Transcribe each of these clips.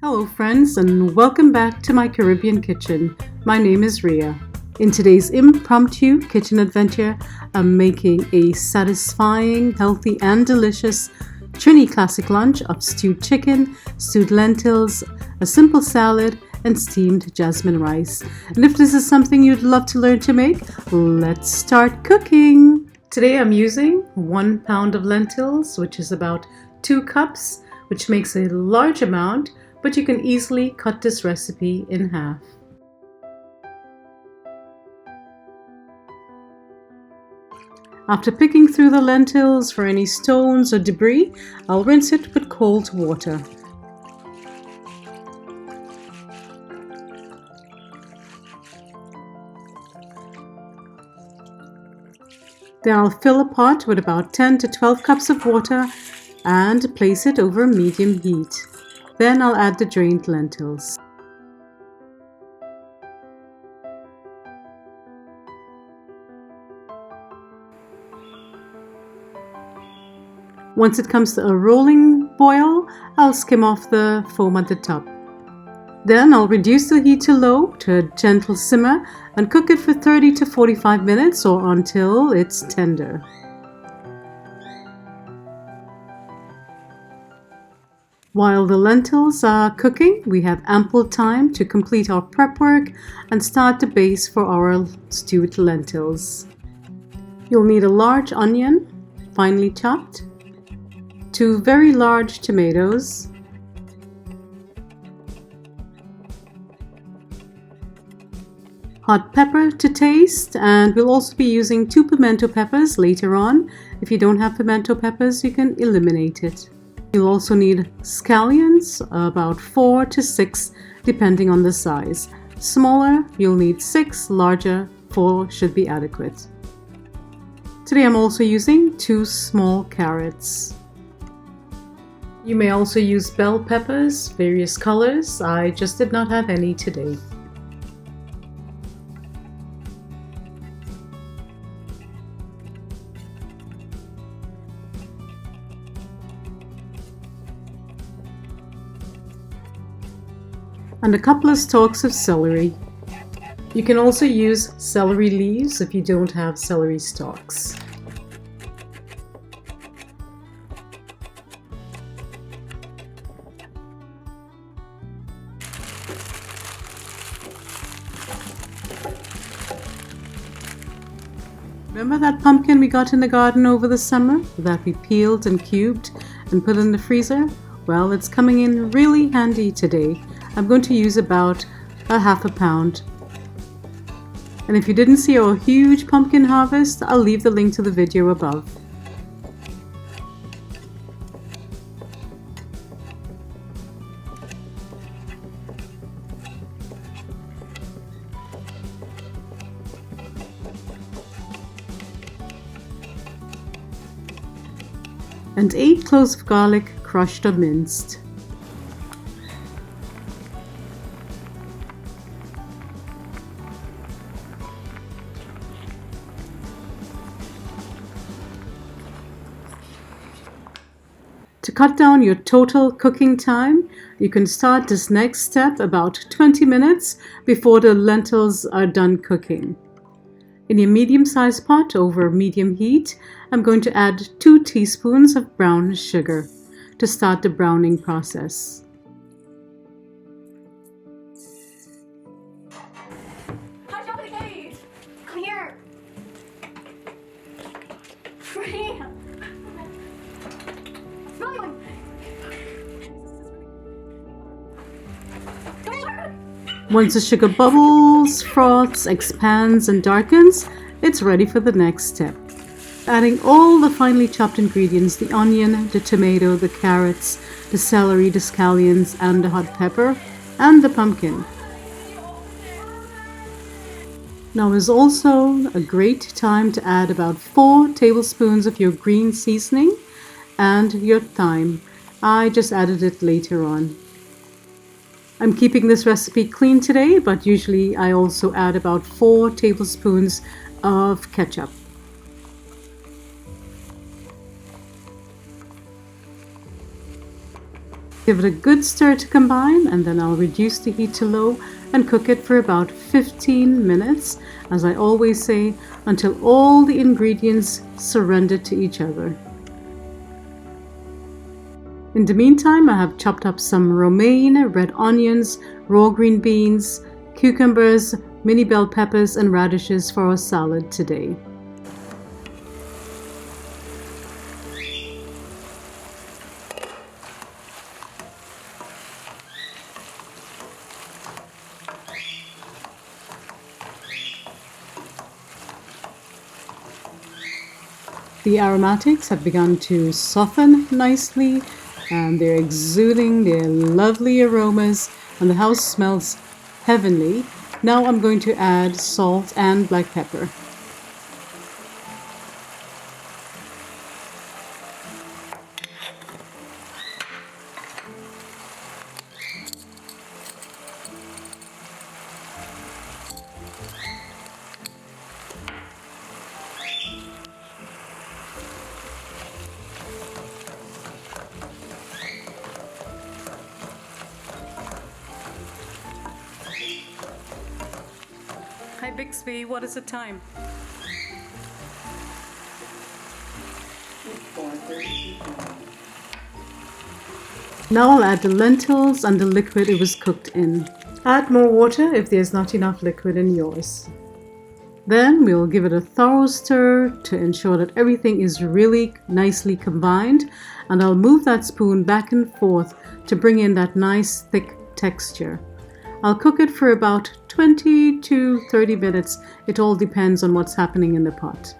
Hello friends, and welcome back to my Caribbean kitchen. My name is Ria. In today's impromptu kitchen adventure, I'm making a satisfying, healthy and delicious Trini Classic lunch of stewed chicken, stewed lentils, a simple salad, and steamed jasmine rice. And if this is something you'd love to learn to make, let's start cooking! Today I'm using 1 pound of lentils, which is about 2 cups, which makes a large amount, but you can easily cut this recipe in half. After picking through the lentils for any stones or debris, I'll rinse it with cold water. Then I'll fill a pot with about 10 to 12 cups of water and place it over medium heat. Then I'll add the drained lentils. Once it comes to a rolling boil, I'll skim off the foam at the top. Then I'll reduce the heat to low to a gentle simmer and cook it for 30 to 45 minutes or until it's tender. While the lentils are cooking, we have ample time to complete our prep work and start the base for our stewed lentils. You'll need a large onion, finely chopped, 2 very large tomatoes, hot pepper to taste, and we'll also be using 2 pimento peppers later on. If you don't have pimento peppers, you can eliminate it. You'll also need scallions, about 4 to 6 depending on the size. Smaller, you'll need 6, larger, 4 should be adequate. Today I'm also using 2 small carrots. You may also use bell peppers, various colors. I just did not have any today. And a couple of stalks of celery. You can also use celery leaves if you don't have celery stalks. Remember that pumpkin we got in the garden over the summer that we peeled and cubed and put in the freezer? Well, it's coming in really handy today. I'm going to use about a half a pound. And if you didn't see our huge pumpkin harvest, I'll leave the link to the video above. And 8 cloves of garlic, crushed or minced. To cut down your total cooking time, you can start this next step about 20 minutes before the lentils are done cooking. In your medium-sized pot over medium heat, I'm going to add 2 teaspoons of brown sugar to start the browning process. How'd you open the cage? Come here. Free. Once the sugar bubbles, froths, expands and darkens, it's ready for the next step. Adding all the finely chopped ingredients, the onion, the tomato, the carrots, the celery, the scallions and the hot pepper and the pumpkin. Now is also a great time to add about 4 tablespoons of your green seasoning and your thyme. I just added it later on. I'm keeping this recipe clean today, but usually I also add about 4 tablespoons of ketchup. Give it a good stir to combine, and then I'll reduce the heat to low and cook it for about 15 minutes, as I always say, until all the ingredients surrender to each other. In the meantime, I have chopped up some romaine, red onions, raw green beans, cucumbers, mini bell peppers, and radishes for our salad today. The aromatics have begun to soften nicely, and they're exuding their lovely aromas, and the house smells heavenly. Now I'm going to add salt and black pepper. Hi Bixby, what is the time? Now I'll add the lentils and the liquid it was cooked in. Add more water if there's not enough liquid in yours. Then we'll give it a thorough stir to ensure that everything is really nicely combined, and I'll move that spoon back and forth to bring in that nice thick texture. I'll cook it for about 20 to 30 minutes. It all depends on what's happening in the pot.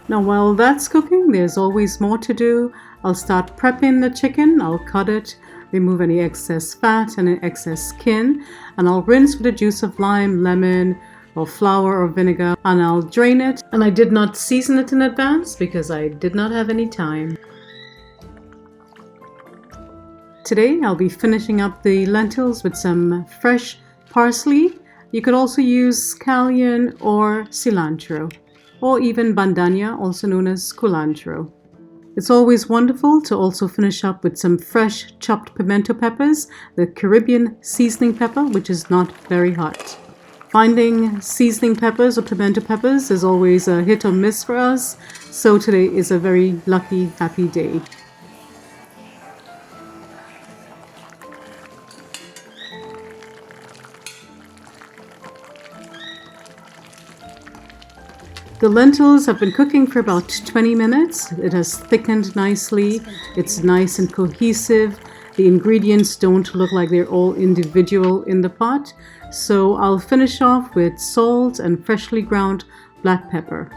Now while that's cooking, there's always more to do. I'll start prepping the chicken. I'll cut it, remove any excess fat and any excess skin, and I'll rinse with the juice of lime, lemon, or flour or vinegar, and I'll drain it. And I did not season it in advance because I did not have any time. Today I'll be finishing up the lentils with some fresh parsley. You could also use scallion or cilantro, or even bandana, also known as culantro. It's always wonderful to also finish up with some fresh chopped pimento peppers, the Caribbean seasoning pepper, which is not very hot. Finding seasoning peppers or pimento peppers is always a hit or miss for us, so today is a very lucky, happy day. The lentils have been cooking for about 20 minutes. It has thickened nicely. It's nice and cohesive. The ingredients don't look like they're all individual in the pot. So I'll finish off with salt and freshly ground black pepper.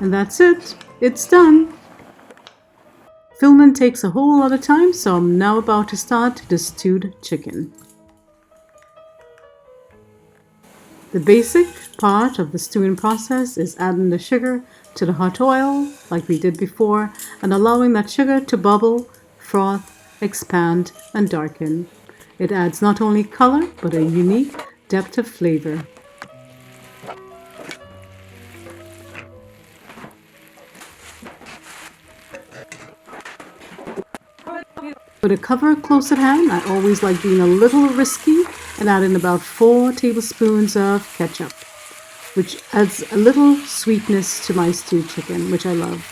And that's it. It's done. Filming takes a whole lot of time, so I'm now about to start the stewed chicken. The basic part of the stewing process is adding the sugar to the hot oil, like we did before, and allowing that sugar to bubble, froth, expand, and darken. It adds not only color, but a unique depth of flavor. With a cover close at hand, I always like being a little risky and adding about 4 tablespoons of ketchup, which adds a little sweetness to my stewed chicken, which I love.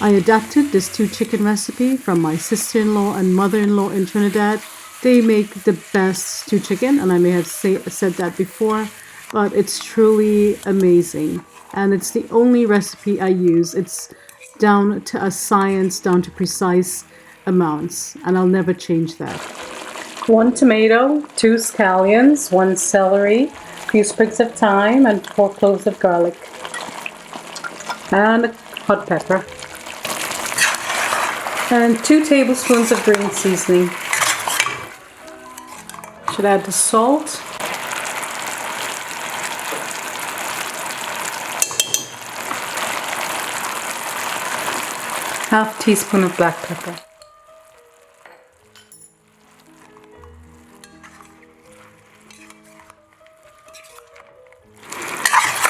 I adapted this stewed chicken recipe from my sister-in-law and mother-in-law in Trinidad. They make the best stewed chicken, and I may have said that before, but it's truly amazing. And it's the only recipe I use. It's down to a science, down to precise amounts, and I'll never change that. 1 tomato, 2 scallions, 1 celery, a few sprigs of thyme, and 4 cloves of garlic, and a hot pepper. And 2 tablespoons of green seasoning. Should add the salt. Half teaspoon of black pepper.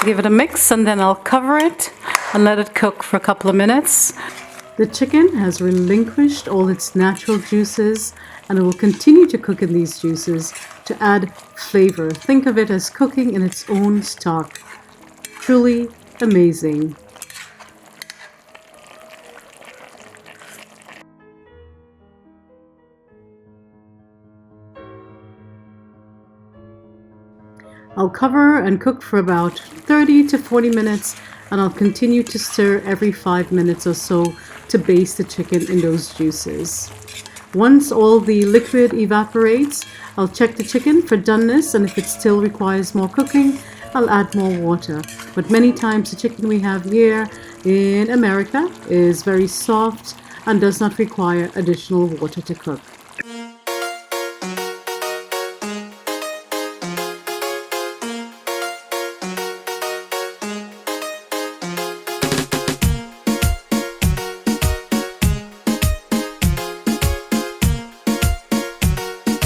Give it a mix and then I'll cover it and let it cook for a couple of minutes. The chicken has relinquished all its natural juices and it will continue to cook in these juices to add flavor. Think of it as cooking in its own stock. Truly amazing. I'll cover and cook for about 30 to 40 minutes and I'll continue to stir every 5 minutes or so to baste the chicken in those juices. Once all the liquid evaporates, I'll check the chicken for doneness, and if it still requires more cooking, I'll add more water. But many times the chicken we have here in America is very soft and does not require additional water to cook.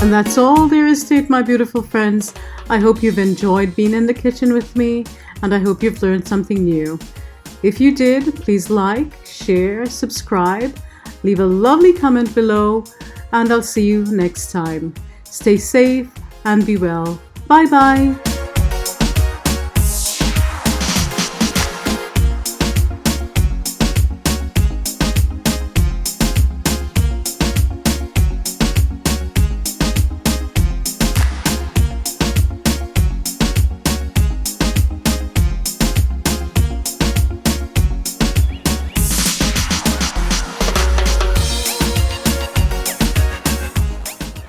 And that's all there is to it, my beautiful friends. I hope you've enjoyed being in the kitchen with me, and I hope you've learned something new. If you did, please like, share, subscribe, leave a lovely comment below, and I'll see you next time. Stay safe and be well. Bye bye.